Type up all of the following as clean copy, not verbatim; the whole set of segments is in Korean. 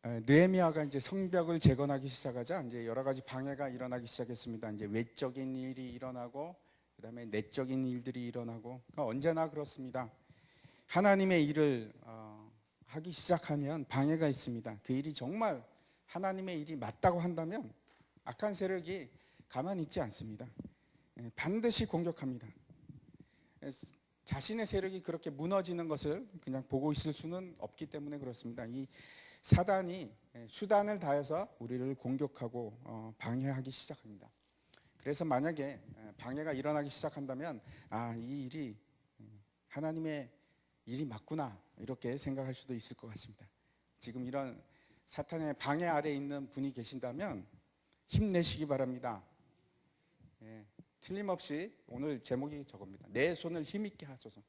느헤미야가 이제 성벽을 재건하기 시작하자 이제 여러 가지 방해가 일어나기 시작했습니다. 이제 외적인 일이 일어나고 그다음에 내적인 일들이 일어나고 그러니까 언제나 그렇습니다. 하나님의 일을 하기 시작하면 방해가 있습니다. 그 일이 정말 하나님의 일이 맞다고 한다면 악한 세력이 가만히 있지 않습니다. 반드시 공격합니다. 자신의 세력이 그렇게 무너지는 것을 그냥 보고 있을 수는 없기 때문에 그렇습니다. 이 사단이 수단을 다해서 우리를 공격하고 방해하기 시작합니다. 그래서 만약에 방해가 일어나기 시작한다면 이 일이 하나님의 일이 맞구나 이렇게 생각할 수도 있을 것 같습니다. 지금 이런 사탄의 방해 아래 있는 분이 계신다면 힘내시기 바랍니다. 틀림없이 오늘 제목이 저겁니다. 내 손을 힘있게 하소서.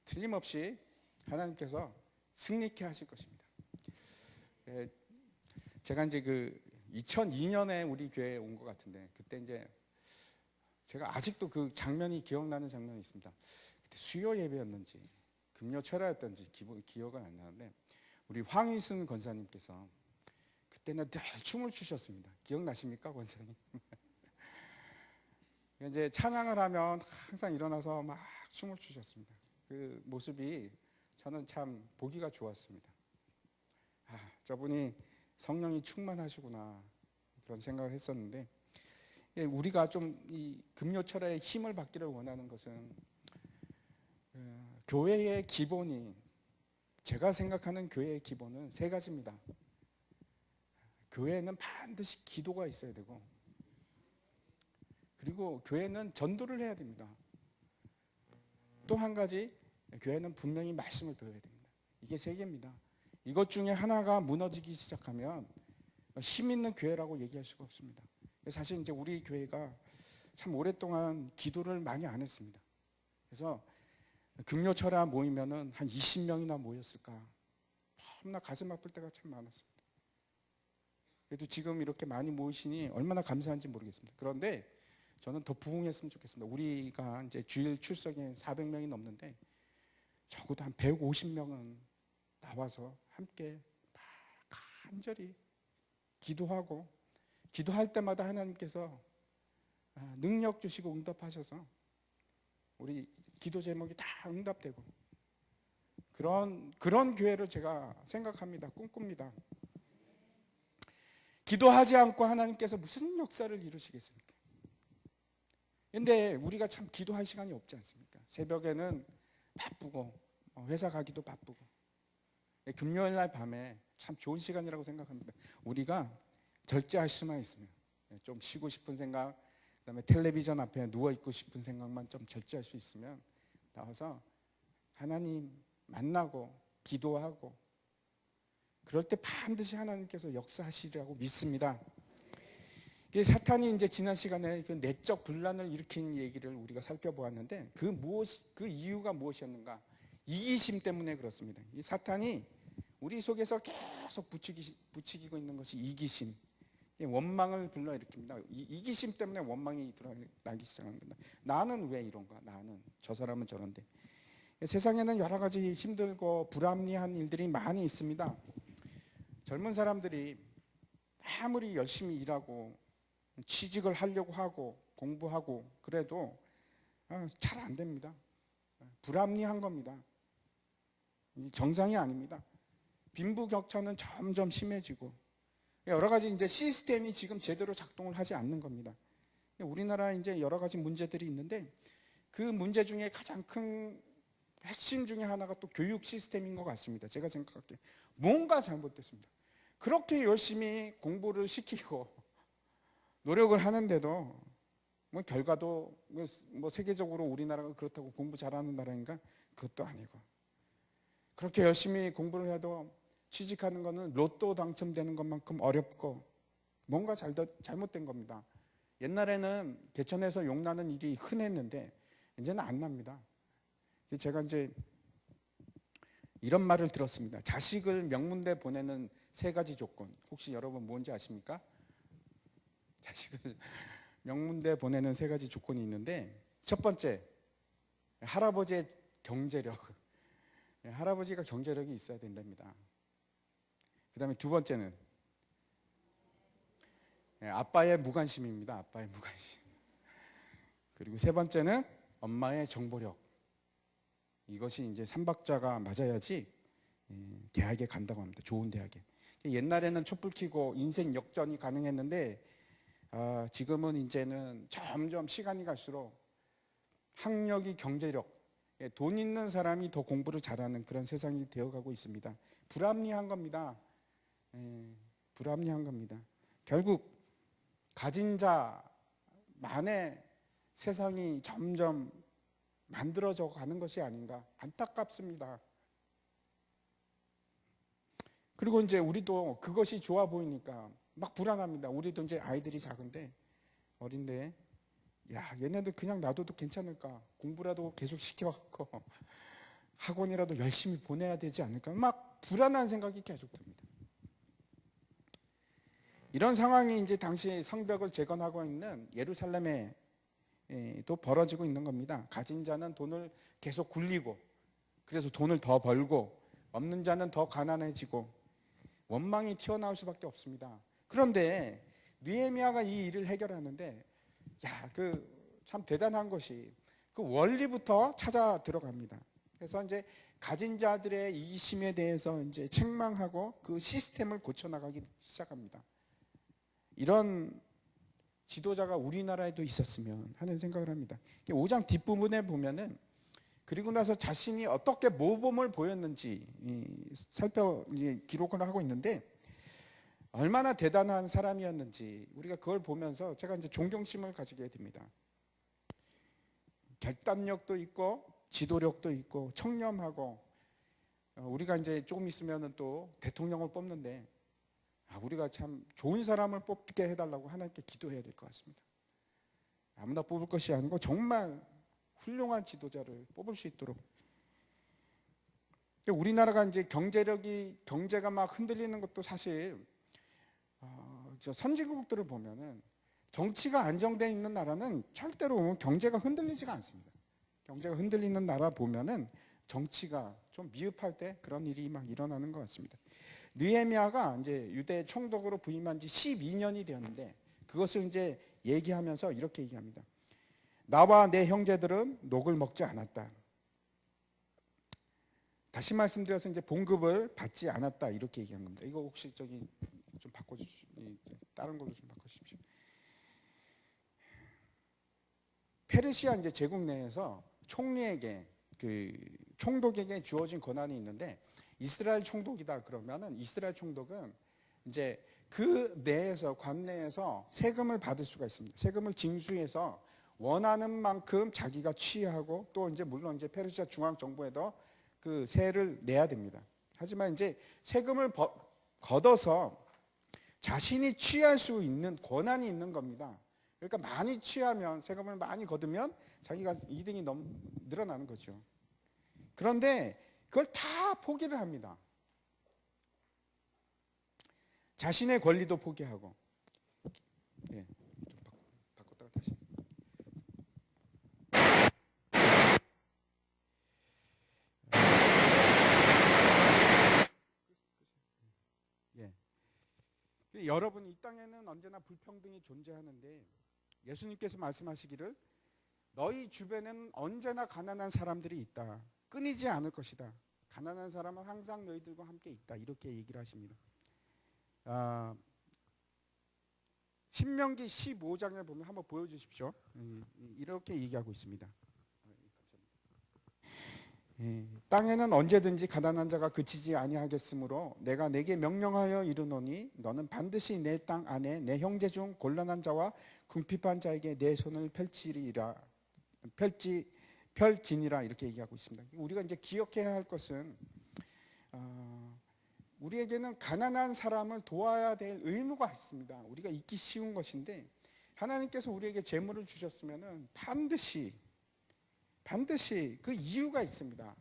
틀림없이 하나님께서 승리케 하실 것입니다. 제가 이제 2002년에 우리 교회에 온 것 같은데 그때 이제 제가 아직도 그 장면이 기억나는 장면이 있습니다. 그때 수요 예배였는지 금요 철야였던지 기억은 안 나는데 우리 황희순 권사님께서 그때는 늘 춤을 추셨습니다. 기억나십니까, 권사님? 이제 찬양을 하면 항상 일어나서 막 춤을 추셨습니다. 그 모습이 저는 참 보기가 좋았습니다. 저분이 성령이 충만하시구나 그런 생각을 했었는데 우리가 좀 이 금요철에 힘을 받기를 원하는 것은 교회의 기본이 제가 생각하는 교회의 기본은 세 가지입니다. 교회는 반드시 기도가 있어야 되고 그리고 교회는 전도를 해야 됩니다. 또 한 가지 교회는 분명히 말씀을 배워야 됩니다. 이게 세 개입니다. 이것 중에 하나가 무너지기 시작하면 힘 있는 교회라고 얘기할 수가 없습니다. 사실 이제 우리 교회가 참 오랫동안 기도를 많이 안 했습니다. 그래서 금요철야 모이면은 한 20명이나 모였을까. 너무나 가슴 아플 때가 참 많았습니다. 그래도 지금 이렇게 많이 모이시니 얼마나 감사한지 모르겠습니다. 그런데 저는 더 부흥했으면 좋겠습니다. 우리가 이제 주일 출석에 400명이 넘는데 적어도 한 150명은 나와서 함께 막 간절히 기도하고 기도할 때마다 하나님께서 능력 주시고 응답하셔서 우리 기도 제목이 다 응답되고 그런 교회를 제가 생각합니다. 꿈꿉니다. 기도하지 않고 하나님께서 무슨 역사를 이루시겠습니까? 근데 우리가 참 기도할 시간이 없지 않습니까? 새벽에는 바쁘고 회사 가기도 바쁘고 금요일 날 밤에 참 좋은 시간이라고 생각합니다. 우리가 절제할 수만 있으면 좀 쉬고 싶은 생각, 그다음에 텔레비전 앞에 누워 있고 싶은 생각만 좀 절제할 수 있으면 나와서 하나님 만나고 기도하고 그럴 때 반드시 하나님께서 역사하시리라고 믿습니다. 사탄이 이제 지난 시간에 그 내적 분란을 일으킨 얘기를 우리가 살펴보았는데 그 이유가 무엇이었는가? 이기심 때문에 그렇습니다. 이 사탄이 우리 속에서 계속 부추기고 있는 것이 이기심, 원망을 불러일으킵니다. 이기심 때문에 원망이 드러나기 시작합니다. 나는 왜 이런가? 나는 저 사람은 저런데. 세상에는 여러 가지 힘들고 불합리한 일들이 많이 있습니다. 젊은 사람들이 아무리 열심히 일하고 취직을 하려고 하고 공부하고 그래도 잘 안 됩니다. 불합리한 겁니다. 정상이 아닙니다. 빈부격차는 점점 심해지고 여러 가지 이제 시스템이 지금 제대로 작동을 하지 않는 겁니다. 우리나라 이제 여러 가지 문제들이 있는데 그 문제 중에 가장 큰 핵심 중에 하나가 또 교육 시스템인 것 같습니다. 제가 생각할 때 뭔가 잘못됐습니다. 그렇게 열심히 공부를 시키고 노력을 하는데도 결과도 세계적으로 우리나라가 그렇다고 공부 잘하는 나라인가? 그것도 아니고 그렇게 열심히 공부를 해도 취직하는 거는 로또 당첨되는 것만큼 어렵고 뭔가 잘못된 겁니다. 옛날에는 개천에서 용나는 일이 흔했는데 이제는 안 납니다. 제가 이제 이런 말을 들었습니다. 자식을 명문대 보내는 세 가지 조건. 혹시 여러분 뭔지 아십니까? 자식을 명문대 보내는 세 가지 조건이 있는데 첫 번째, 할아버지의 경제력. 할아버지가 경제력이 있어야 된답니다. 그다음에 두 번째는 아빠의 무관심입니다. 아빠의 무관심. 그리고 세 번째는 엄마의 정보력. 이것이 이제 삼박자가 맞아야지 대학에 간다고 합니다. 좋은 대학에. 옛날에는 촛불 켜고 인생 역전이 가능했는데 지금은 이제는 점점 시간이 갈수록 학력이 경제력, 돈 있는 사람이 더 공부를 잘하는 그런 세상이 되어가고 있습니다. 불합리한 겁니다. 불합리한 겁니다. 결국 가진 자만의 세상이 점점 만들어져 가는 것이 아닌가 안타깝습니다. 그리고 이제 우리도 그것이 좋아 보이니까 막 불안합니다. 우리도 이제 아이들이 작은데 어린데 야 얘네들 그냥 놔둬도 괜찮을까? 공부라도 계속 시켜갖고 학원이라도 열심히 보내야 되지 않을까? 막 불안한 생각이 계속 듭니다. 이런 상황이 이제 당시 성벽을 재건하고 있는 예루살렘에 또 벌어지고 있는 겁니다. 가진 자는 돈을 계속 굴리고 그래서 돈을 더 벌고 없는 자는 더 가난해지고 원망이 튀어나올 수밖에 없습니다. 그런데 느헤미야가 이 일을 해결하는데 참 대단한 것이 그 원리부터 찾아 들어갑니다. 그래서 이제 가진 자들의 이기심에 대해서 이제 책망하고 그 시스템을 고쳐 나가기 시작합니다. 이런 지도자가 우리나라에도 있었으면 하는 생각을 합니다. 5장 뒷부분에 보면은 그리고 나서 자신이 어떻게 모범을 보였는지 기록을 하고 있는데 얼마나 대단한 사람이었는지 우리가 그걸 보면서 제가 이제 존경심을 가지게 됩니다. 결단력도 있고 지도력도 있고 청렴하고 우리가 이제 조금 있으면은 또 대통령을 뽑는데 우리가 참 좋은 사람을 뽑게 해달라고 하나님께 기도해야 될 것 같습니다. 아무나 뽑을 것이 아니고 정말 훌륭한 지도자를 뽑을 수 있도록. 우리나라가 이제 경제가 막 흔들리는 것도 사실 선진국들을 보면은 정치가 안정되어 있는 나라는 절대로 경제가 흔들리지가 않습니다. 경제가 흔들리는 나라 보면은 정치가 좀 미흡할 때 그런 일이 막 일어나는 것 같습니다. 느헤미야가 이제 유대 총독으로 부임한 지 12년이 되었는데 그것을 이제 얘기하면서 이렇게 얘기합니다. 나와 내 형제들은 녹을 먹지 않았다. 다시 말씀드려서 이제 봉급을 받지 않았다 이렇게 얘기한 겁니다. 이거 혹시 좀 바꿔주십시오. 다른 걸로 좀 바꿔주십시오. 페르시아 이제 제국 내에서 총리에게 총독에게 주어진 권한이 있는데 이스라엘 총독이다 그러면은 이스라엘 총독은 이제 그 내에서 관내에서 세금을 받을 수가 있습니다. 세금을 징수해서 원하는 만큼 자기가 취하고 또 이제 물론 이제 페르시아 중앙 정부에도 그 세를 내야 됩니다. 하지만 이제 세금을 걷어서 자신이 취할 수 있는 권한이 있는 겁니다. 그러니까 많이 취하면 세금을 많이 걷으면 자기가 이득이 늘어나는 거죠. 그런데 그걸 다 포기를 합니다. 자신의 권리도 포기하고. 좀 바꿨다가 다시. 여러분 이 땅에는 언제나 불평등이 존재하는데 예수님께서 말씀하시기를 너희 주변에는 언제나 가난한 사람들이 있다. 끊이지 않을 것이다. 가난한 사람은 항상 너희들과 함께 있다. 이렇게 얘기를 하십니다. 신명기 15장에 보면 한번 보여주십시오. 이렇게 얘기하고 있습니다. 땅에는 언제든지 가난한 자가 그치지 아니하겠으므로 내가 내게 명령하여 이르노니 너는 반드시 내 땅 안에 내 형제 중 곤란한 자와 궁핍한 자에게 내 손을 펼지니라 이렇게 얘기하고 있습니다. 우리가 이제 기억해야 할 것은 우리에게는 가난한 사람을 도와야 될 의무가 있습니다. 우리가 잊기 쉬운 것인데 하나님께서 우리에게 재물을 주셨으면은 반드시 그 이유가 있습니다.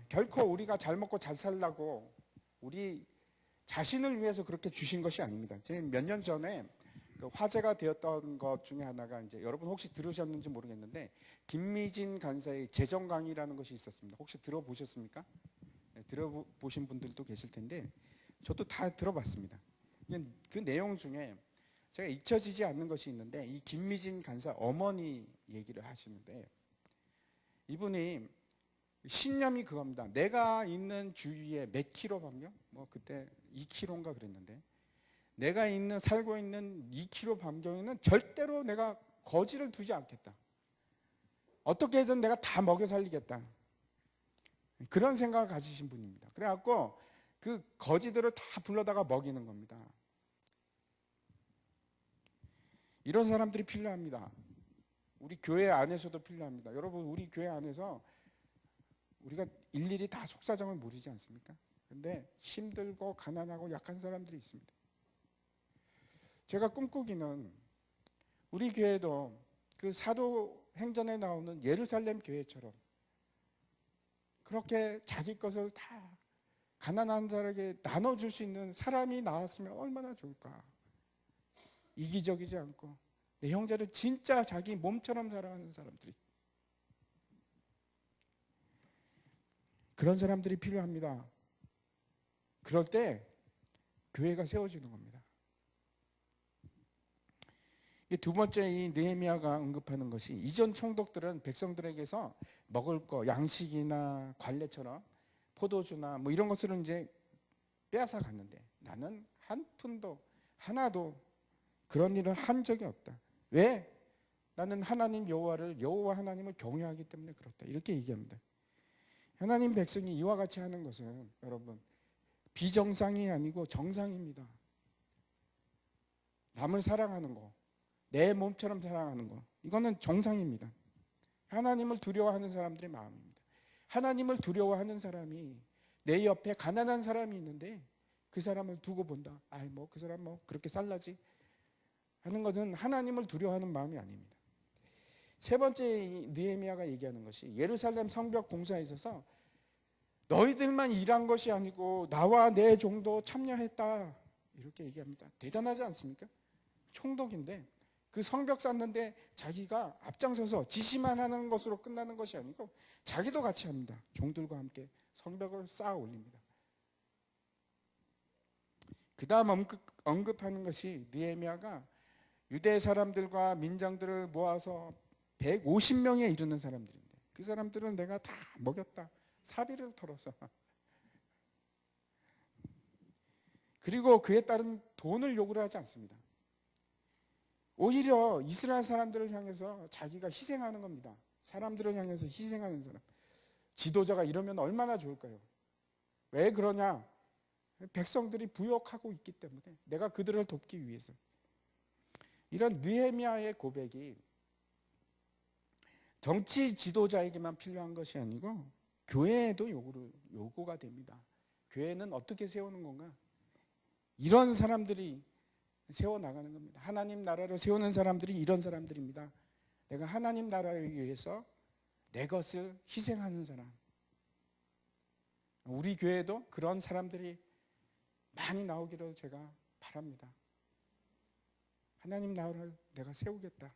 결코 우리가 잘 먹고 잘 살라고 우리 자신을 위해서 그렇게 주신 것이 아닙니다. 제가 몇 년 전에 그 화제가 되었던 것 중에 하나가 이제 여러분 혹시 들으셨는지 모르겠는데 김미진 간사의 재정 강의라는 것이 있었습니다. 혹시 들어보셨습니까? 들어보신 분들도 계실 텐데 저도 다 들어봤습니다. 그 내용 중에 제가 잊혀지지 않는 것이 있는데 이 김미진 간사 어머니 얘기를 하시는데 이분이 신념이 그겁니다. 내가 있는 주위에 몇 킬로 반경? 뭐 그때 2킬로인가 그랬는데 내가 살고 있는 2킬로 반경에는 절대로 내가 거지를 두지 않겠다. 어떻게 해서든 내가 다 먹여 살리겠다. 그런 생각을 가지신 분입니다. 그래갖고 그 거지들을 다 불러다가 먹이는 겁니다. 이런 사람들이 필요합니다. 우리 교회 안에서도 필요합니다. 여러분 우리 교회 안에서 우리가 일일이 다 속사정을 모르지 않습니까? 근데 힘들고 가난하고 약한 사람들이 있습니다. 제가 꿈꾸기는 우리 교회도 그 사도행전에 나오는 예루살렘 교회처럼 그렇게 자기 것을 다 가난한 자에게 나눠줄 수 있는 사람이 나왔으면 얼마나 좋을까. 이기적이지 않고 내 형제를 진짜 자기 몸처럼 사랑하는 사람들이, 그런 사람들이 필요합니다. 그럴 때 교회가 세워지는 겁니다. 두 번째 이 느헤미야가 언급하는 것이 이전 총독들은 백성들에게서 먹을 거, 양식이나 관례처럼 포도주나 뭐 이런 것을 이제 빼앗아 갔는데 나는 한 푼도 하나도 그런 일을 한 적이 없다. 왜? 나는 하나님 여호와 하나님을 경외하기 때문에 그렇다. 이렇게 얘기합니다. 하나님 백성이 이와 같이 하는 것은 여러분 비정상이 아니고 정상입니다. 남을 사랑하는 거, 내 몸처럼 사랑하는 거, 이거는 정상입니다. 하나님을 두려워하는 사람들의 마음입니다. 하나님을 두려워하는 사람이 내 옆에 가난한 사람이 있는데 그 사람을 두고 본다. 아이 뭐 그 사람 뭐 그렇게 살라지 하는 것은 하나님을 두려워하는 마음이 아닙니다. 세 번째 느헤미야가 얘기하는 것이 예루살렘 성벽 공사에 있어서 너희들만 일한 것이 아니고 나와 내 종도 참여했다. 이렇게 얘기합니다. 대단하지 않습니까? 총독인데 그 성벽 쌓는데 자기가 앞장서서 지시만 하는 것으로 끝나는 것이 아니고 자기도 같이 합니다. 종들과 함께 성벽을 쌓아 올립니다. 그 다음 언급하는 것이 느헤미야가 유대 사람들과 민장들을 모아서 150명에 이르는 사람들인데 그 사람들은 내가 다 먹였다. 사비를 털어서. 그리고 그에 따른 돈을 요구를 하지 않습니다. 오히려 이스라엘 사람들을 향해서 자기가 희생하는 겁니다. 사람들을 향해서 희생하는 사람. 지도자가 이러면 얼마나 좋을까요? 왜 그러냐? 백성들이 부욕하고 있기 때문에 내가 그들을 돕기 위해서. 이런 느헤미야의 고백이 정치 지도자에게만 필요한 것이 아니고 교회에도 요구가 됩니다. 교회는 어떻게 세우는 건가? 이런 사람들이 세워나가는 겁니다. 하나님 나라를 세우는 사람들이 이런 사람들입니다. 내가 하나님 나라를 위해서 내 것을 희생하는 사람. 우리 교회도 그런 사람들이 많이 나오기를 제가 바랍니다. 하나님 나라를 내가 세우겠다.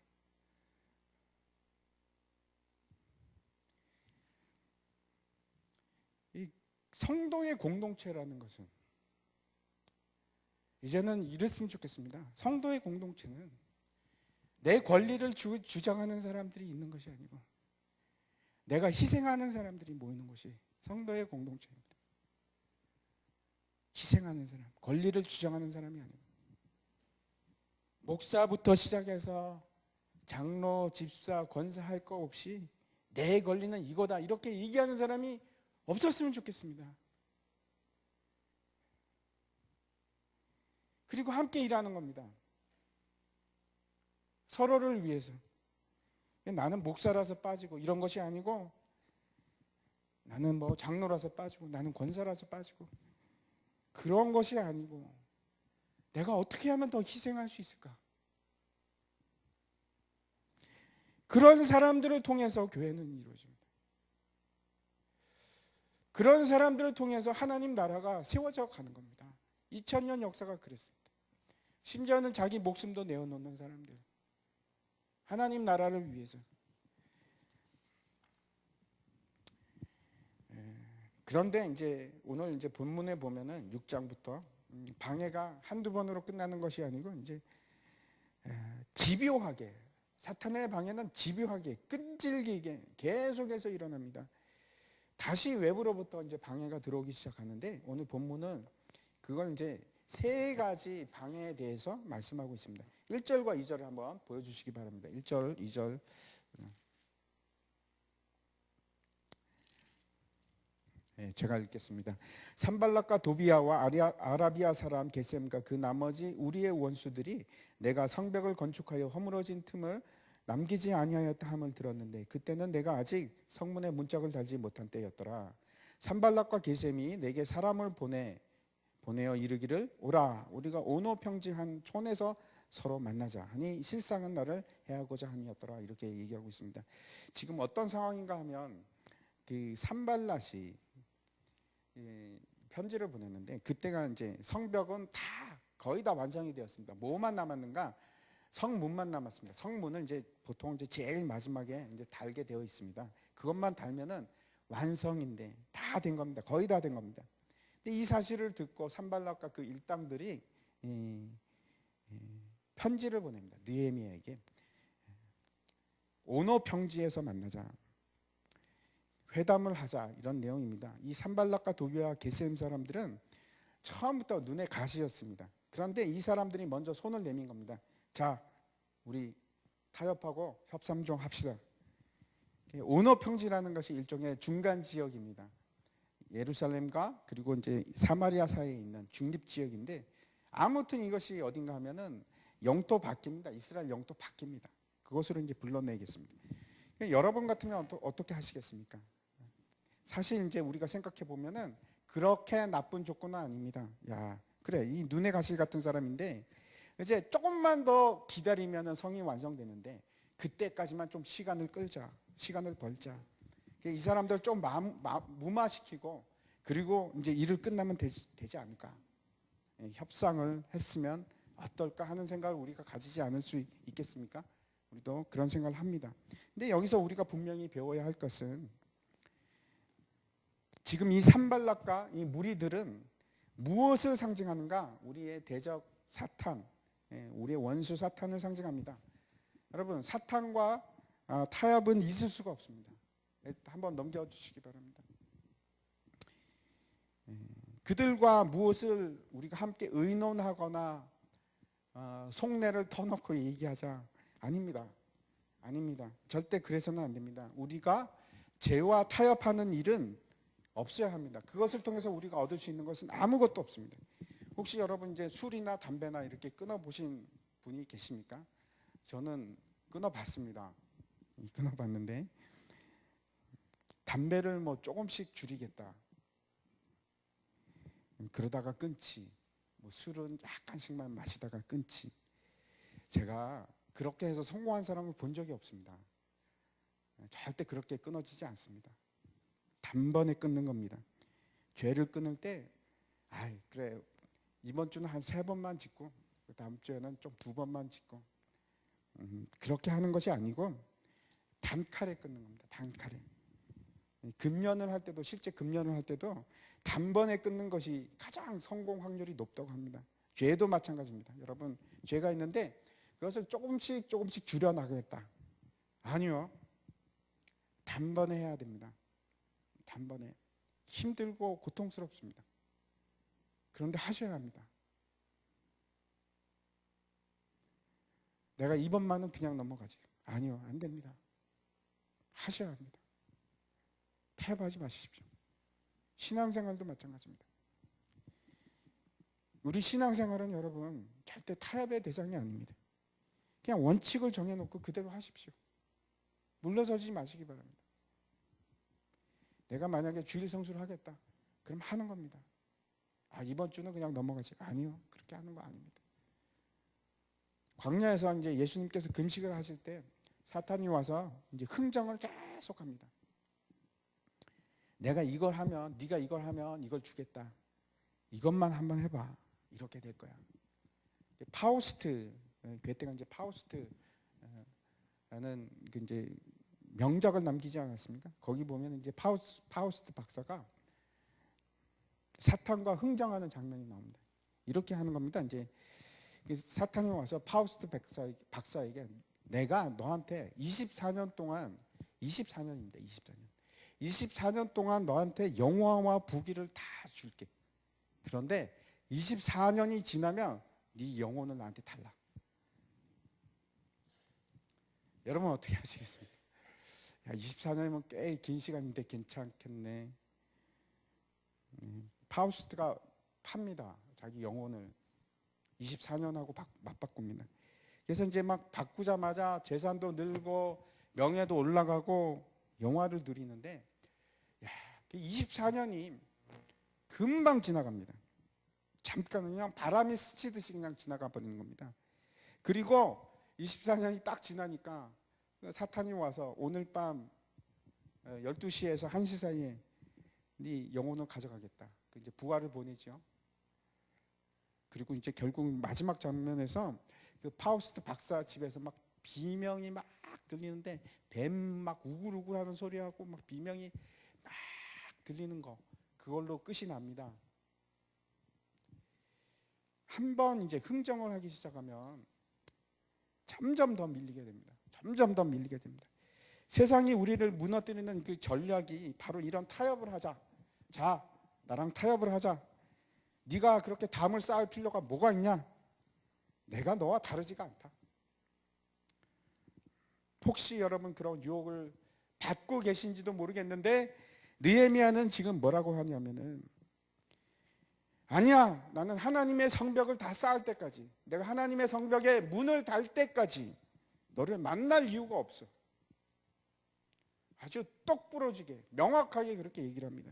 이 성도의 공동체라는 것은 이제는 이랬으면 좋겠습니다. 성도의 공동체는 내 권리를 주장하는 사람들이 있는 것이 아니고 내가 희생하는 사람들이 모이는 것이 성도의 공동체입니다. 희생하는 사람, 권리를 주장하는 사람이 아니고 목사부터 시작해서 장로, 집사, 권사 할 거 없이 내 권리는 이거다 이렇게 얘기하는 사람이 없었으면 좋겠습니다. 그리고 함께 일하는 겁니다. 서로를 위해서. 나는 목사라서 빠지고 이런 것이 아니고 나는 뭐 장로라서 빠지고 나는 권사라서 빠지고 그런 것이 아니고 내가 어떻게 하면 더 희생할 수 있을까? 그런 사람들을 통해서 교회는 이루어집니다. 그런 사람들을 통해서 하나님 나라가 세워져 가는 겁니다. 2000년 역사가 그랬습니다. 심지어는 자기 목숨도 내어놓는 사람들. 하나님 나라를 위해서. 그런데 이제 오늘 이제 본문에 보면은 6장부터 방해가 한두 번으로 끝나는 것이 아니고 이제 집요하게, 사탄의 방해는 집요하게 끈질기게 계속해서 일어납니다. 다시 외부로부터 이제 방해가 들어오기 시작하는데 오늘 본문은 그걸 이제 세 가지 방해에 대해서 말씀하고 있습니다. 1절과 2절을 한번 보여주시기 바랍니다. 1절, 2절. 네, 제가 읽겠습니다. 산발락과 도비아와 아라비아 사람 게셈과 그 나머지 우리의 원수들이 내가 성벽을 건축하여 허물어진 틈을 남기지 아니하였다 함을 들었는데 그때는 내가 아직 성문에 문짝을 달지 못한 때였더라. 산발락과 게셈이 내게 사람을 보내어 이르기를 오라 우리가 오노 평지한 촌에서 서로 만나자 하니 실상은 나를 해하고자 함이었더라. 이렇게 얘기하고 있습니다. 지금 어떤 상황인가 하면 그 산발락이 편지를 보냈는데 그때가 이제 성벽은 다 거의 다 완성이 되었습니다. 뭐만 남았는가? 성문만 남았습니다. 성문을 이제 보통 이제 제일 마지막에 이제 달게 되어 있습니다. 그것만 달면은 완성인데 다 된 겁니다. 거의 다 된 겁니다. 근데 이 사실을 듣고 산발락과 그 일당들이 편지를 보냅니다. 느헤미야에게 오노 평지에서 만나자. 회담을 하자 이런 내용입니다. 이 산발락과 도비아 게셈 사람들은 처음부터 눈에 가시였습니다. 그런데 이 사람들이 먼저 손을 내민 겁니다. 자, 우리 타협하고 협상 좀 합시다. 오노 평지라는 것이 일종의 중간 지역입니다. 예루살렘과 그리고 이제 사마리아 사이에 있는 중립 지역인데 아무튼 이것이 어딘가 하면은 영토 바뀝니다. 이스라엘 영토 바뀝니다. 그것으로 이제 불러내겠습니다. 여러분 같으면 어떻게 하시겠습니까? 사실 이제 우리가 생각해 보면은 그렇게 나쁜 조건은 아닙니다. 야, 그래 이 눈에 가시 같은 사람인데 이제 조금만 더 기다리면은 성이 완성되는데 그때까지만 좀 시간을 끌자, 시간을 벌자. 이 사람들 좀 무마시키고 그리고 이제 일을 끝나면 되지 않을까? 협상을 했으면 어떨까 하는 생각을 우리가 가지지 않을 수 있겠습니까? 우리도 그런 생각을 합니다. 근데 여기서 우리가 분명히 배워야 할 것은 지금 이 산발락과 이 무리들은 무엇을 상징하는가? 우리의 대적 사탄, 우리의 원수 사탄을 상징합니다. 여러분 사탄과 타협은 있을 수가 없습니다. 한번 넘겨주시기 바랍니다. 그들과 무엇을 우리가 함께 의논하거나 속내를 터놓고 얘기하자. 아닙니다. 아닙니다. 절대 그래서는 안 됩니다. 우리가 죄와 타협하는 일은 없어야 합니다. 그것을 통해서 우리가 얻을 수 있는 것은 아무것도 없습니다. 혹시 여러분 이제 술이나 담배나 이렇게 끊어보신 분이 계십니까? 저는 끊어봤습니다. 끊어봤는데 담배를 뭐 조금씩 줄이겠다. 그러다가 끊지. 뭐 술은 약간씩만 마시다가 끊지. 제가 그렇게 해서 성공한 사람을 본 적이 없습니다. 절대 그렇게 끊어지지 않습니다. 단번에 끊는 겁니다. 죄를 끊을 때, 그래 이번 주는 한 3번만 짓고 그 다음 주에는 좀 2번만 짓고 그렇게 하는 것이 아니고 단칼에 끊는 겁니다. 단칼에. 금연을 할 때도 실제 금연을 할 때도 단번에 끊는 것이 가장 성공 확률이 높다고 합니다. 죄도 마찬가지입니다. 여러분 죄가 있는데 그것을 조금씩 줄여나가겠다. 아니요. 단번에 해야 됩니다. 단번에. 힘들고 고통스럽습니다. 그런데 하셔야 합니다. 내가 이번만은 그냥 넘어가지. 아니요. 안 됩니다. 하셔야 합니다. 타협하지 마십시오. 신앙생활도 마찬가지입니다. 우리 신앙생활은 여러분 절대 타협의 대상이 아닙니다. 그냥 원칙을 정해놓고 그대로 하십시오. 물러서지 마시기 바랍니다. 내가 만약에 주일 성수를 하겠다. 그럼 하는 겁니다. 이번 주는 그냥 넘어가지. 아니요. 그렇게 하는 거 아닙니다. 광야에서 이제 예수님께서 금식을 하실 때 사탄이 와서 이제 흥정을 계속합니다. 내가 이걸 하면, 네가 이걸 하면 이걸 주겠다. 이것만 한번 해봐. 이렇게 될 거야. 파우스트, 괴테가 이제 파우스트라는 이제 명작을 남기지 않았습니까? 거기 보면 이제 파우스트 박사가 사탄과 흥정하는 장면이 나옵니다. 이렇게 하는 겁니다. 이제 사탄이 와서 파우스트 박사에게 내가 너한테 24년 동안 24년입니다. 24년 동안 너한테 영화와 부귀를 다 줄게. 그런데 24년이 지나면 네 영혼을 나한테 달라. 여러분 어떻게 하시겠습니까? 야, 24년이면 꽤 긴 시간인데 괜찮겠네. 파우스트가 팝니다. 자기 영혼을 24년하고 맞바꿉니다. 그래서 이제 막 바꾸자마자 재산도 늘고 명예도 올라가고 영화를 누리는데 24년이 금방 지나갑니다. 잠깐 그냥 바람이 스치듯이 그냥 지나가 버리는 겁니다. 그리고 24년이 딱 지나니까 사탄이 와서 오늘 밤 12시에서 1시 사이에 네 영혼을 가져가겠다. 이제 부하를 보내죠. 그리고 이제 결국 마지막 장면에서 그 파우스트 박사 집에서 막 비명이 막 들리는데 뱀 막 우글우글하는 소리하고 막 비명이 막 들리는 거, 그걸로 끝이 납니다. 한번 이제 흥정을 하기 시작하면 점점 더 밀리게 됩니다. 점점 더 밀리게 됩니다. 세상이 우리를 무너뜨리는 그 전략이 바로 이런 타협을 하자. 자, 나랑 타협을 하자. 네가 그렇게 담을 쌓을 필요가 뭐가 있냐? 내가 너와 다르지가 않다. 혹시 여러분 그런 유혹을 받고 계신지도 모르겠는데 느헤미야는 지금 뭐라고 하냐면은 아니야, 나는 하나님의 성벽을 다 쌓을 때까지, 내가 하나님의 성벽에 문을 달 때까지 너를 만날 이유가 없어. 아주 똑 부러지게 명확하게 그렇게 얘기를 합니다.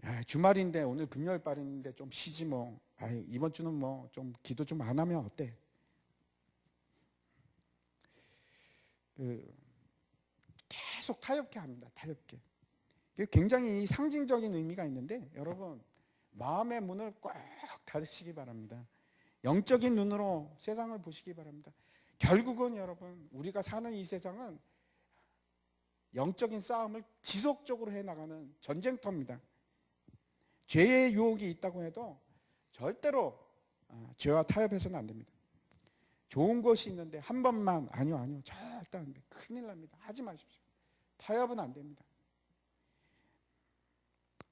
야, 주말인데 오늘 금요일발인데 좀 쉬지 뭐. 아유, 이번 주는 뭐 좀 기도 좀 안 하면 어때? 계속 타협케 합니다. 타협케. 굉장히 상징적인 의미가 있는데 여러분 마음의 문을 꽉 닫으시기 바랍니다. 영적인 눈으로 세상을 보시기 바랍니다. 결국은 여러분 우리가 사는 이 세상은 영적인 싸움을 지속적으로 해나가는 전쟁터입니다. 죄의 유혹이 있다고 해도 절대로 죄와 타협해서는 안 됩니다. 좋은 것이 있는데 한 번만 아니요 절대 안 돼요. 큰일 납니다. 하지 마십시오. 타협은 안 됩니다.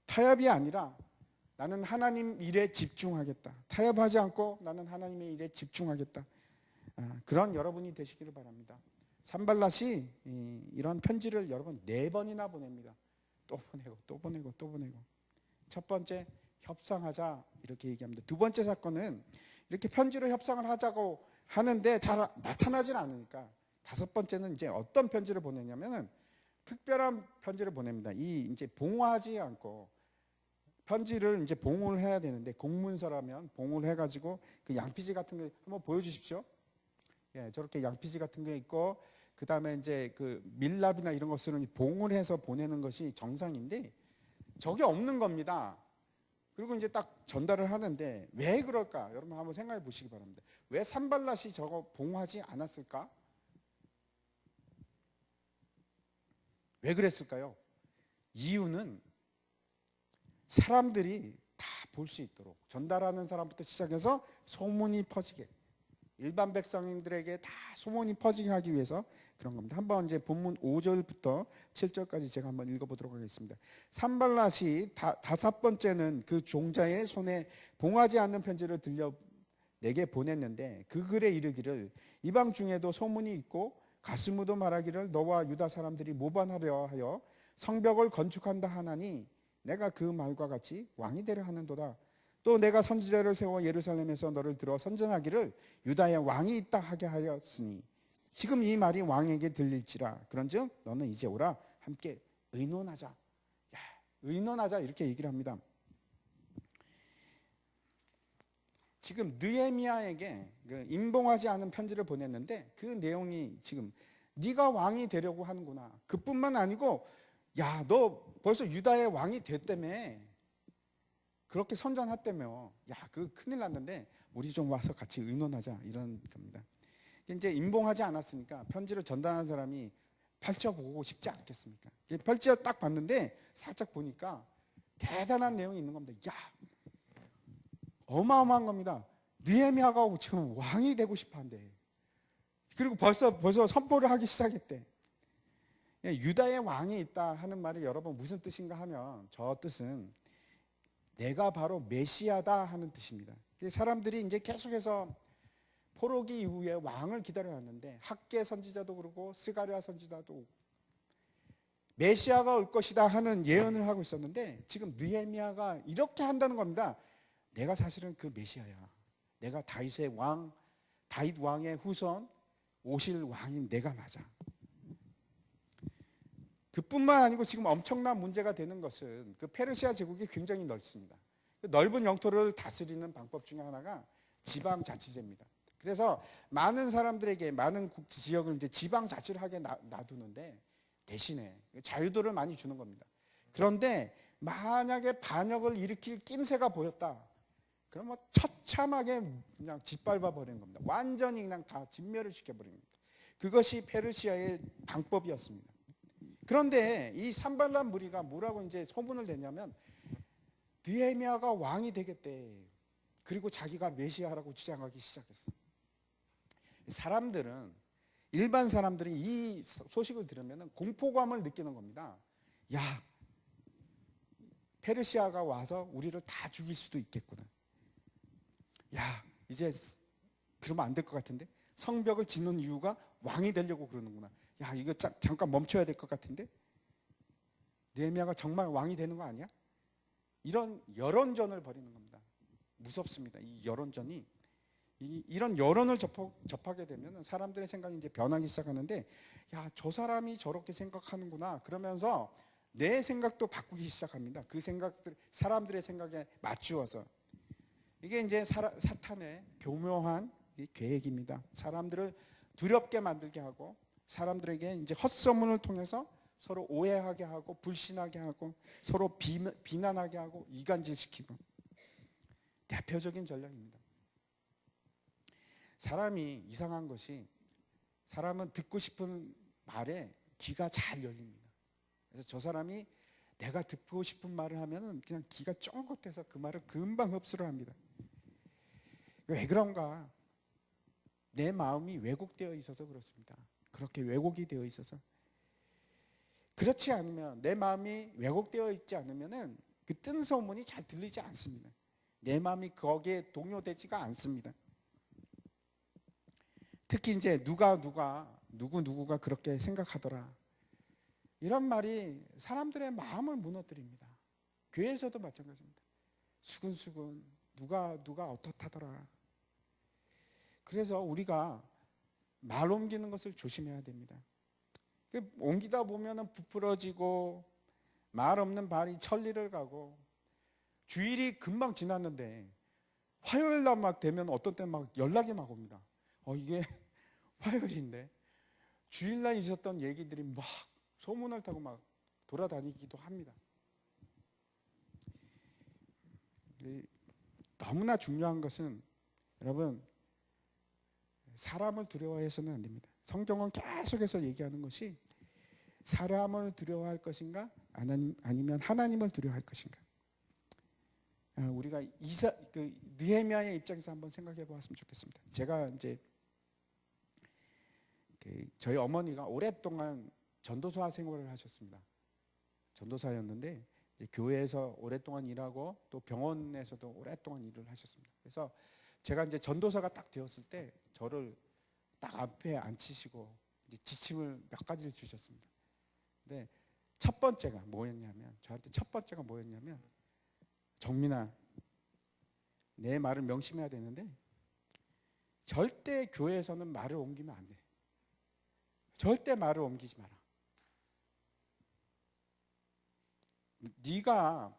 타협이 아니라 나는 하나님 일에 집중하겠다. 타협하지 않고 나는 하나님의 일에 집중하겠다. 그런 여러분이 되시기를 바랍니다. 산발랏이 이런 편지를 여러분 4번이나 보냅니다. 또 보내고 또 보내고 또 보내고. 첫 번째 협상하자 이렇게 얘기합니다. 두 번째 사건은 이렇게 편지로 협상을 하자고 하는데 잘 나타나질 않으니까 다섯 번째는 이제 어떤 편지를 보내냐면은 특별한 편지를 보냅니다. 이 이제 봉화하지 않고 편지를 이제 봉을 해야 되는데 공문서라면 봉을 해가지고 그 양피지 같은 거 한번 보여주십시오. 예, 저렇게 양피지 같은 게 있고 그 다음에 이제 그 밀랍이나 이런 것들은 봉을 해서 보내는 것이 정상인데 저게 없는 겁니다. 그리고 이제 딱 전달을 하는데 왜 그럴까? 여러분 한번 생각해 보시기 바랍니다. 왜 산발랏이 저거 봉하지 않았을까? 왜 그랬을까요? 이유는 사람들이 다 볼 수 있도록 전달하는 사람부터 시작해서 소문이 퍼지게 일반 백성들에게 다 소문이 퍼지게 하기 위해서 그런 겁니다. 한번 이제 본문 5절부터 7절까지 제가 한번 읽어보도록 하겠습니다. 산발랏이 다섯 번째는 그 종자의 손에 봉하지 않는 편지를 들려 내게 보냈는데 그 글에 이르기를 이방 중에도 소문이 있고 가스무도 말하기를 너와 유다 사람들이 모반하려 하여 성벽을 건축한다 하나니 내가 그 말과 같이 왕이 되려 하는도다. 또 내가 선지자를 세워 예루살렘에서 너를 들어 선전하기를 유다에 왕이 있다 하게 하였으니 지금 이 말이 왕에게 들릴지라. 그런즉 너는 이제 오라 함께 의논하자. 야, 의논하자 이렇게 얘기를 합니다. 지금 느헤미야에게 그 임봉하지 않은 편지를 보냈는데 그 내용이 지금 네가 왕이 되려고 하는구나. 그뿐만 아니고 야, 너 벌써 유다의 왕이 됐다며. 그렇게 선전했다며. 야, 그 큰일 났는데 우리 좀 와서 같이 의논하자 이런 겁니다. 이제 임봉하지 않았으니까 편지를 전달한 사람이 펼쳐보고 싶지 않겠습니까? 펼쳐 딱 봤는데 살짝 보니까 대단한 내용이 있는 겁니다. 야, 어마어마한 겁니다. 느헤미야가 지금 왕이 되고 싶어한대. 그리고 벌써 선포를 하기 시작했대. 유다의 왕이 있다 하는 말이 여러분 무슨 뜻인가 하면 저 뜻은 내가 바로 메시아다 하는 뜻입니다. 사람들이 이제 계속해서 포로기 이후에 왕을 기다려왔는데 학계 선지자도 그러고 스가랴 선지자도 오고 메시아가 올 것이다 하는 예언을 하고 있었는데 지금 느헤미야가 이렇게 한다는 겁니다. 내가 사실은 그 메시아야. 내가 다윗 왕의 후손 오실 왕인 내가 맞아. 그뿐만 아니고 지금 엄청난 문제가 되는 것은 그 페르시아 제국이 굉장히 넓습니다. 그 넓은 영토를 다스리는 방법 중에 하나가 지방자치제입니다. 그래서 많은 사람들에게 많은 지역을 이제 지방자치를 하게 놔두는데 대신에 자유도를 많이 주는 겁니다. 그런데 만약에 반역을 일으킬 낌새가 보였다. 그러면 처참하게 그냥 짓밟아 버리는 겁니다. 완전히 그냥 다 진멸을 시켜버리는 겁니다. 그것이 페르시아의 방법이었습니다. 그런데 이 산발랏 무리가 뭐라고 이제 소문을 냈냐면 느헤미야가 왕이 되겠대. 그리고 자기가 메시아라고 주장하기 시작했어. 일반 사람들이 이 소식을 들으면 공포감을 느끼는 겁니다. 야, 페르시아가 와서 우리를 다 죽일 수도 있겠구나. 야, 이제 그러면 안 될 것 같은데? 성벽을 짓는 이유가 왕이 되려고 그러는구나. 야, 이거 잠깐 멈춰야 될 것 같은데? 느헤미야가 정말 왕이 되는 거 아니야? 이런 여론전을 벌이는 겁니다. 무섭습니다. 이 여론전이. 이런 여론을 접하게 되면 사람들의 생각이 이제 변하기 시작하는데, 야, 저 사람이 저렇게 생각하는구나. 그러면서 내 생각도 바꾸기 시작합니다. 그 생각들, 사람들의 생각에 맞추어서. 이게 이제 사탄의 교묘한 계획입니다. 사람들을 두렵게 만들게 하고, 사람들에게 이제 헛소문을 통해서 서로 오해하게 하고, 불신하게 하고, 서로 비난하게 하고, 이간질시키고. 대표적인 전략입니다. 사람이 이상한 것이 사람은 듣고 싶은 말에 귀가 잘 열립니다. 그래서 저 사람이 내가 듣고 싶은 말을 하면은 그냥 귀가 쫑긋해서 그 말을 금방 흡수를 합니다. 왜 그런가? 내 마음이 왜곡되어 있어서 그렇습니다. 그렇게 왜곡이 되어 있어서. 그렇지 않으면, 내 마음이 왜곡되어 있지 않으면은 그 뜬 소문이 잘 들리지 않습니다. 내 마음이 거기에 동요되지가 않습니다. 특히 이제 누구가 그렇게 생각하더라. 이런 말이 사람들의 마음을 무너뜨립니다. 교회에서도 마찬가지입니다. 수근수근 누가 어떻다더라. 그래서 우리가 말 옮기는 것을 조심해야 됩니다. 옮기다 보면은 부풀어지고 말 없는 발이 천리를 가고 주일이 금방 지났는데 화요일 날 막 되면 어떤 때는 막 연락이 막 옵니다. 이게 화요일인데 주일날 있었던 얘기들이 막 소문을 타고 막 돌아다니기도 합니다. 너무나 중요한 것은 여러분, 사람을 두려워해서는 안 됩니다. 성경은 계속해서 얘기하는 것이 사람을 두려워할 것인가 아니면 하나님을 두려워할 것인가. 우리가 느헤미야의 입장에서 한번 생각해 보았으면 좋겠습니다. 제가 이제 저희 어머니가 오랫동안 전도사 생활을 하셨습니다. 전도사였는데 교회에서 오랫동안 일하고 또 병원에서도 오랫동안 일을 하셨습니다. 그래서 제가 이제 전도사가 딱 되었을 때 저를 딱 앞에 앉히시고 이제 지침을 몇 가지를 주셨습니다. 근데 저한테 첫 번째가 뭐였냐면 정민아, 내 말을 명심해야 되는데 절대 교회에서는 말을 옮기면 안 돼. 절대 말을 옮기지 마라. 네가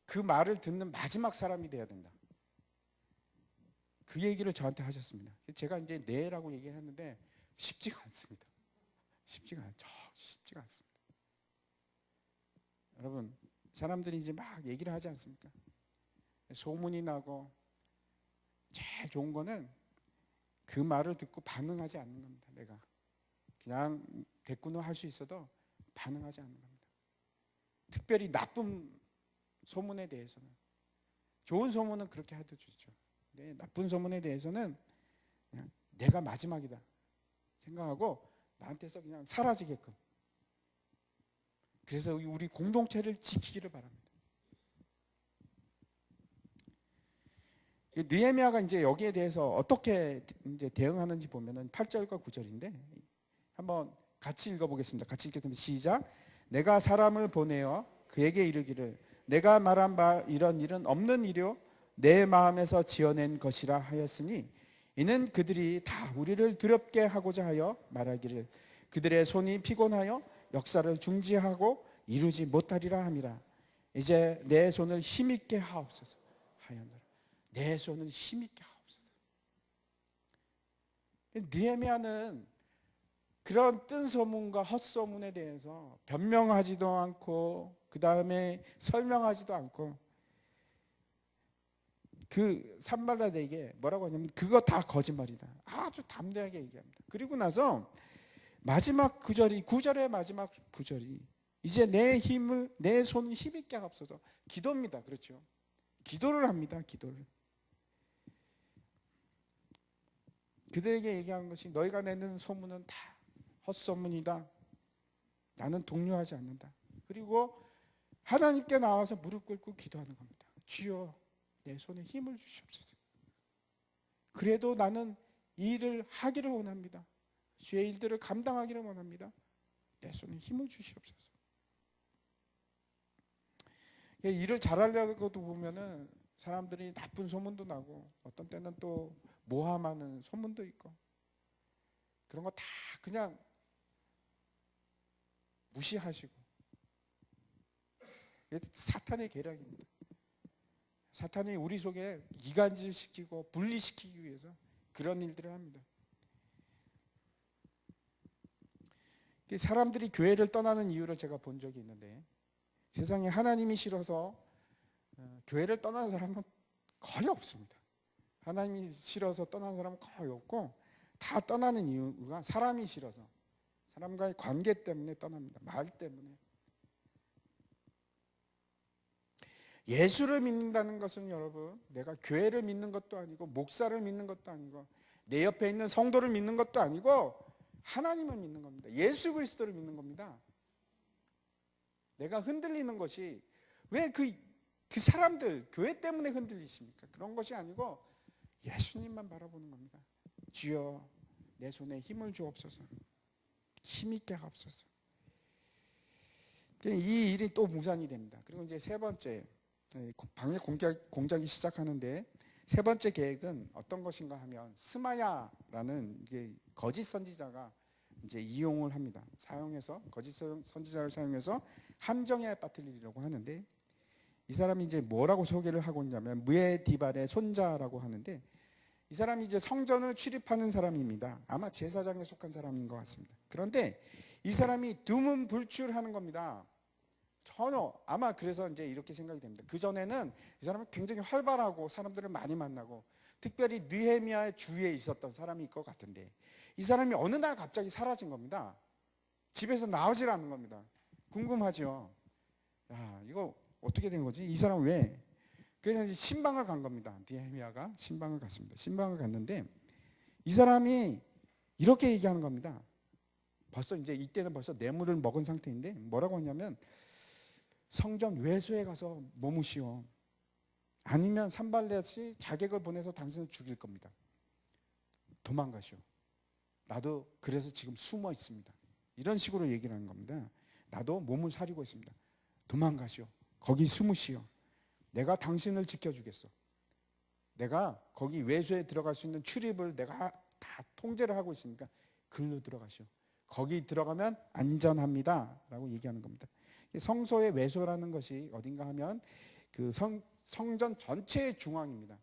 그 말을 듣는 마지막 사람이 돼야 된다. 그 얘기를 저한테 하셨습니다. 제가 이제 네라고 얘기를 했는데 쉽지가 않습니다. 쉽지가 않습니다. 여러분, 사람들이 이제 막 얘기를 하지 않습니까? 소문이 나고 제일 좋은 거는 그 말을 듣고 반응하지 않는 겁니다. 내가 그냥 대꾸는 할 수 있어도 반응하지 않는 겁니다. 특별히 나쁜 소문에 대해서는, 좋은 소문은 그렇게 해도 좋죠. 근데 나쁜 소문에 대해서는 그냥 내가 마지막이다 생각하고 나한테서 그냥 사라지게끔. 그래서 우리 공동체를 지키기를 바랍니다. 느헤미야가 이제 여기에 대해서 어떻게 이제 대응하는지 보면은 8절과 9절인데 한번 같이 읽어보겠습니다. 같이 읽겠습니다. 시작. 내가 사람을 보내어 그에게 이르기를 내가 말한 바 이런 일은 없는 일이요 내 마음에서 지어낸 것이라 하였으니 이는 그들이 다 우리를 두렵게 하고자 하여 말하기를 그들의 손이 피곤하여 역사를 중지하고 이루지 못하리라 함이라. 이제 내 손을 힘있게 하옵소서 하였노라. 내 손을 힘있게 하옵소서. 느헤미야는 그런 뜬 소문과 헛소문에 대해서 변명하지도 않고 그 다음에 설명하지도 않고 그 산발라드에게 뭐라고 하냐면 그거 다 거짓말이다. 아주 담대하게 얘기합니다. 그리고 나서 마지막 구절이 9절의 마지막 구절이 이제 내 힘을 내 손을 힘있게 하옵소서. 기도입니다. 그렇죠? 기도를 합니다. 기도를. 그들에게 얘기하는 것이 너희가 내는 소문은 다 헛소문이다. 나는 동요하지 않는다. 그리고 하나님께 나와서 무릎 꿇고 기도하는 겁니다. 주여 내 손에 힘을 주시옵소서. 그래도 나는 이 일을 하기를 원합니다. 주의 일들을 감당하기를 원합니다. 내 손에 힘을 주시옵소서. 일을 잘하려고도 보면은 사람들이 나쁜 소문도 나고 어떤 때는 또 모함하는 소문도 있고 그런 거 다 그냥 무시하시고 사탄의 계략입니다. 사탄이 우리 속에 이간질시키고 분리시키기 위해서 그런 일들을 합니다. 사람들이 교회를 떠나는 이유를 제가 본 적이 있는데 세상에 하나님이 싫어서 교회를 떠나는 사람은 거의 없습니다. 하나님이 싫어서 떠나는 사람은 거의 없고 다 떠나는 이유가 사람이 싫어서 사람과의 관계 때문에 떠납니다. 말 때문에. 예수를 믿는다는 것은 여러분 내가 교회를 믿는 것도 아니고 목사를 믿는 것도 아니고 내 옆에 있는 성도를 믿는 것도 아니고 하나님을 믿는 겁니다. 예수 그리스도를 믿는 겁니다. 내가 흔들리는 것이 왜 그 사람들 교회 때문에 흔들리십니까? 그런 것이 아니고 예수님만 바라보는 겁니다. 주여 내 손에 힘을 주옵소서. 힘있게 하옵소서. 이 일이 또 무산이 됩니다. 그리고 이제 세 번째 방해 공작이 시작하는데 세 번째 계획은 어떤 것인가 하면 스마야라는 이게 거짓 선지자가 이제 이용을 합니다. 사용해서 거짓 선지자를 사용해서 함정에 빠뜨리려고 하는데 이 사람이 이제 뭐라고 소개를 하고 있냐면 무에디발의 손자라고 하는데 이 사람이 이제 성전을 출입하는 사람입니다. 아마 제사장에 속한 사람인 것 같습니다. 그런데 이 사람이 두문불출하는 겁니다. 전혀 아마 그래서 이제 이렇게 생각이 됩니다. 그 전에는 이 사람은 굉장히 활발하고 사람들을 많이 만나고 특별히 느헤미야의 주위에 있었던 사람일 것 같은데 이 사람이 어느 날 갑자기 사라진 겁니다. 집에서 나오질 않는 겁니다. 궁금하죠. 야, 이거 어떻게 된 거지? 이 사람 왜? 그래서 이제 신방을 간 겁니다. 느헤미야가 신방을 갔습니다. 신방을 갔는데 이 사람이 이렇게 얘기하는 겁니다. 벌써 이제 이때는 벌써 뇌물을 먹은 상태인데 뭐라고 하냐면 성전 외소에 가서 머무시오. 아니면 산발렛이 자객을 보내서 당신을 죽일 겁니다. 도망가시오. 나도 그래서 지금 숨어 있습니다. 이런 식으로 얘기를 하는 겁니다. 나도 몸을 사리고 있습니다. 도망가시오. 거기 숨으시오. 내가 당신을 지켜주겠어. 내가 거기 외소에 들어갈 수 있는 출입을 내가 다 통제를 하고 있으니까 글로 들어가시오. 거기 들어가면 안전합니다. 라고 얘기하는 겁니다. 성소의 외소라는 것이 어딘가 하면 그 성전 전체의 중앙입니다.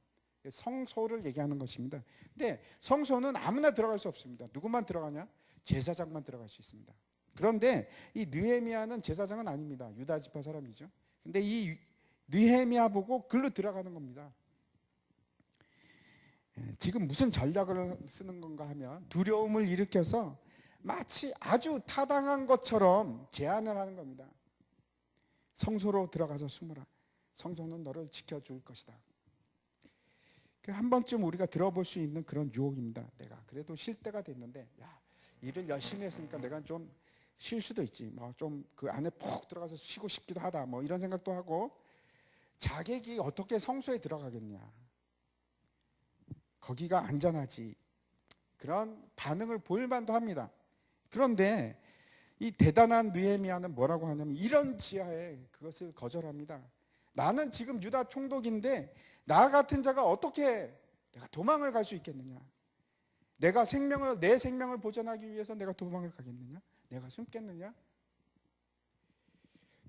성소를 얘기하는 것입니다. 근데 성소는 아무나 들어갈 수 없습니다. 누구만 들어가냐? 제사장만 들어갈 수 있습니다. 그런데 이 느헤미야는 제사장은 아닙니다. 유다 지파 사람이죠. 근데 이 느헤미야 보고 글로 들어가는 겁니다. 지금 무슨 전략을 쓰는 건가 하면 두려움을 일으켜서 마치 아주 타당한 것처럼 제안을 하는 겁니다. 성소로 들어가서 숨으라. 성소는 너를 지켜줄 것이다. 한 번쯤 우리가 들어볼 수 있는 그런 유혹입니다. 내가 그래도 쉴 때가 됐는데, 야, 일을 열심히 했으니까 내가 좀 쉴 수도 있지. 뭐 좀 그 안에 푹 들어가서 쉬고 싶기도 하다. 뭐 이런 생각도 하고, 자객이 어떻게 성소에 들어가겠냐. 거기가 안전하지. 그런 반응을 보일 만도 합니다. 그런데 이 대단한 느헤미야는 뭐라고 하냐면 이런 지하에 그것을 거절합니다. 나는 지금 유다 총독인데 나 같은 자가 어떻게 내가 도망을 갈 수 있겠느냐. 내 생명을 보존하기 위해서 내가 도망을 가겠느냐. 내가 숨겠느냐.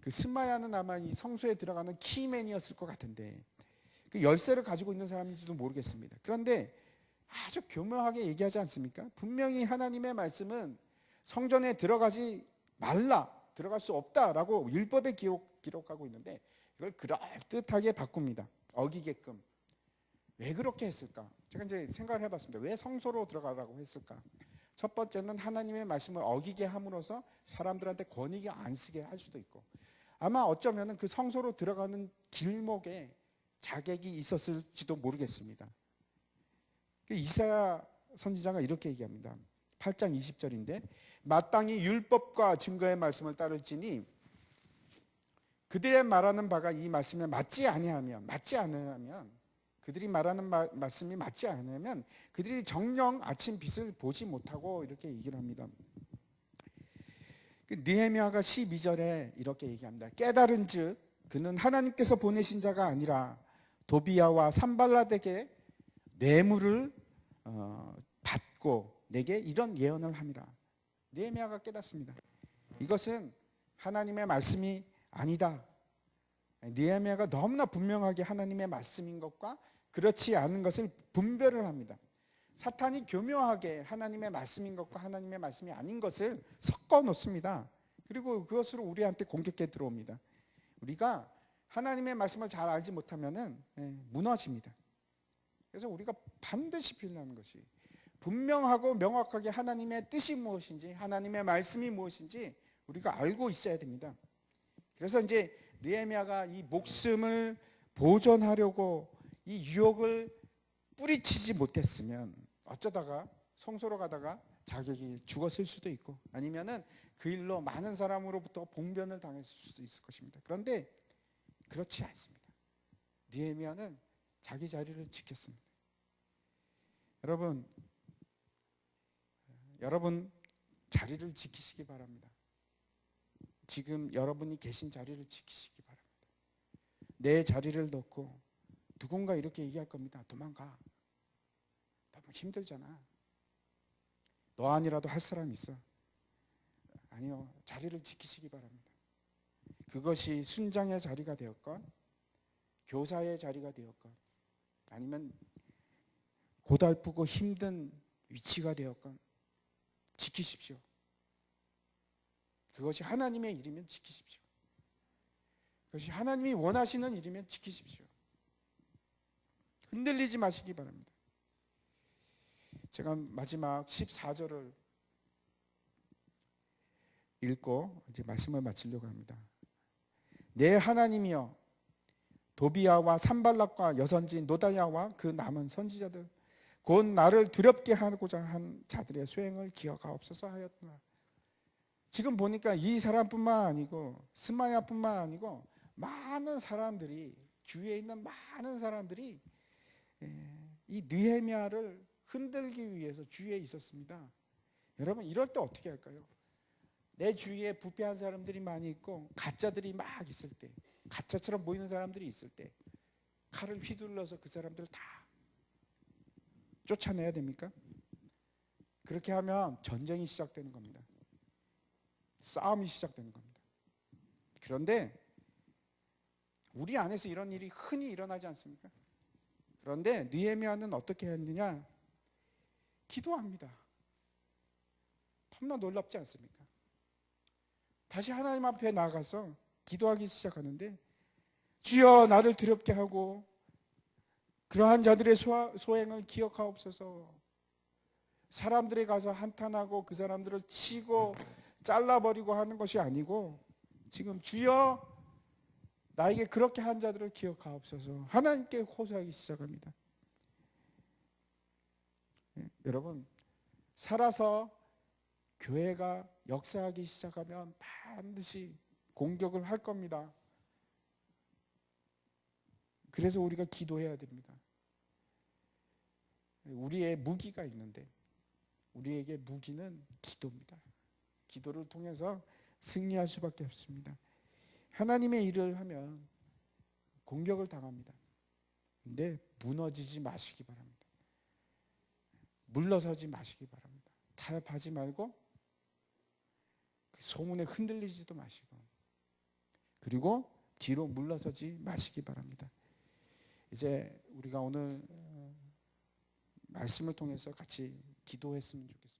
그 스마야는 아마 이 성소에 들어가는 키맨이었을 것 같은데 그 열쇠를 가지고 있는 사람인지도 모르겠습니다. 그런데 아주 교묘하게 얘기하지 않습니까? 분명히 하나님의 말씀은 성전에 들어가지 말라, 들어갈 수 없다라고 율법에 기록하고 있는데 이걸 그럴듯하게 바꿉니다. 어기게끔. 왜 그렇게 했을까? 제가 이제 생각을 해봤습니다. 왜 성소로 들어가라고 했을까? 첫 번째는 하나님의 말씀을 어기게 함으로써 사람들한테 권위가 안 쓰게 할 수도 있고, 아마 어쩌면 그 성소로 들어가는 길목에 자객이 있었을지도 모르겠습니다. 이사야 선지자가 이렇게 얘기합니다. 8장 20절인데 마땅히 율법과 증거의 말씀을 따를지니 그들의 말하는 바가 이 말씀에 맞지 않으면 그들이 말하는 말씀이 맞지 않으면 그들이 정녕 아침 빛을 보지 못하고 이렇게 얘기를 합니다. 느헤미야가 12절에 이렇게 얘기합니다. 깨달은즉 그는 하나님께서 보내신 자가 아니라 도비야와 산발랏에게 뇌물을 받고 내게 이런 예언을 함이라. 느헤미야가 깨닫습니다. 이것은 하나님의 말씀이 아니다. 느헤미야가 너무나 분명하게 하나님의 말씀인 것과 그렇지 않은 것을 분별을 합니다. 사탄이 교묘하게 하나님의 말씀인 것과 하나님의 말씀이 아닌 것을 섞어 놓습니다. 그리고 그것으로 우리한테 공격해 들어옵니다. 우리가 하나님의 말씀을 잘 알지 못하면 무너집니다. 그래서 우리가 반드시 필요한 것이 분명하고 명확하게 하나님의 뜻이 무엇인지, 하나님의 말씀이 무엇인지 우리가 알고 있어야 됩니다. 그래서 이제 느헤미야가 이 목숨을 보존하려고 이 유혹을 뿌리치지 못했으면 어쩌다가 성소로 가다가 자격이 죽었을 수도 있고, 아니면은 그 일로 많은 사람으로부터 봉변을 당했을 수도 있을 것입니다. 그런데 그렇지 않습니다. 느헤미야는 자기 자리를 지켰습니다. 여러분 자리를 지키시기 바랍니다. 지금 여러분이 계신 자리를 지키시기 바랍니다. 내 자리를 놓고 누군가 이렇게 얘기할 겁니다. 도망가. 너무 힘들잖아. 너 아니라도 할 사람 있어. 아니요. 자리를 지키시기 바랍니다. 그것이 순장의 자리가 되었건 교사의 자리가 되었건 아니면 고달프고 힘든 위치가 되었건 지키십시오. 그것이 하나님의 일이면 지키십시오. 그것이 하나님이 원하시는 일이면 지키십시오. 흔들리지 마시기 바랍니다. 제가 마지막 14절을 읽고 이제 말씀을 마치려고 합니다. 내 하나님이여 도비야와 산발락과 여선지인 노다야와 그 남은 선지자들 곧 나를 두렵게 하고자 한 자들의 수행을 기억하옵소서 하였구나. 지금 보니까 이 사람뿐만 아니고 스마야뿐만 아니고 많은 사람들이, 주위에 있는 많은 사람들이 이 느헤미야를 흔들기 위해서 주위에 있었습니다. 여러분 이럴 때 어떻게 할까요? 내 주위에 부패한 사람들이 많이 있고 가짜들이 막 있을 때, 가짜처럼 보이는 사람들이 있을 때 칼을 휘둘러서 그 사람들을 다 쫓아내야 됩니까? 그렇게 하면 전쟁이 시작되는 겁니다. 싸움이 시작되는 겁니다. 그런데 우리 안에서 이런 일이 흔히 일어나지 않습니까? 그런데 느헤미야는 어떻게 했느냐? 기도합니다. 너무나 놀랍지 않습니까? 다시 하나님 앞에 나가서 기도하기 시작하는데 주여 나를 두렵게 하고 그러한 자들의 소행을 기억하옵소서. 사람들에 가서 한탄하고 그 사람들을 치고 잘라버리고 하는 것이 아니고 지금 주여 나에게 그렇게 한 자들을 기억하옵소서 하나님께 호소하기 시작합니다. 여러분 살아서 교회가 역사하기 시작하면 반드시 공격을 할 겁니다. 그래서 우리가 기도해야 됩니다. 우리의 무기가 있는데 우리에게 무기는 기도입니다. 기도를 통해서 승리할 수밖에 없습니다. 하나님의 일을 하면 공격을 당합니다. 근데 무너지지 마시기 바랍니다. 물러서지 마시기 바랍니다. 타협하지 말고 그 소문에 흔들리지도 마시고 그리고 뒤로 물러서지 마시기 바랍니다. 이제 우리가 오늘 말씀을 통해서 같이 기도했으면 좋겠습니다.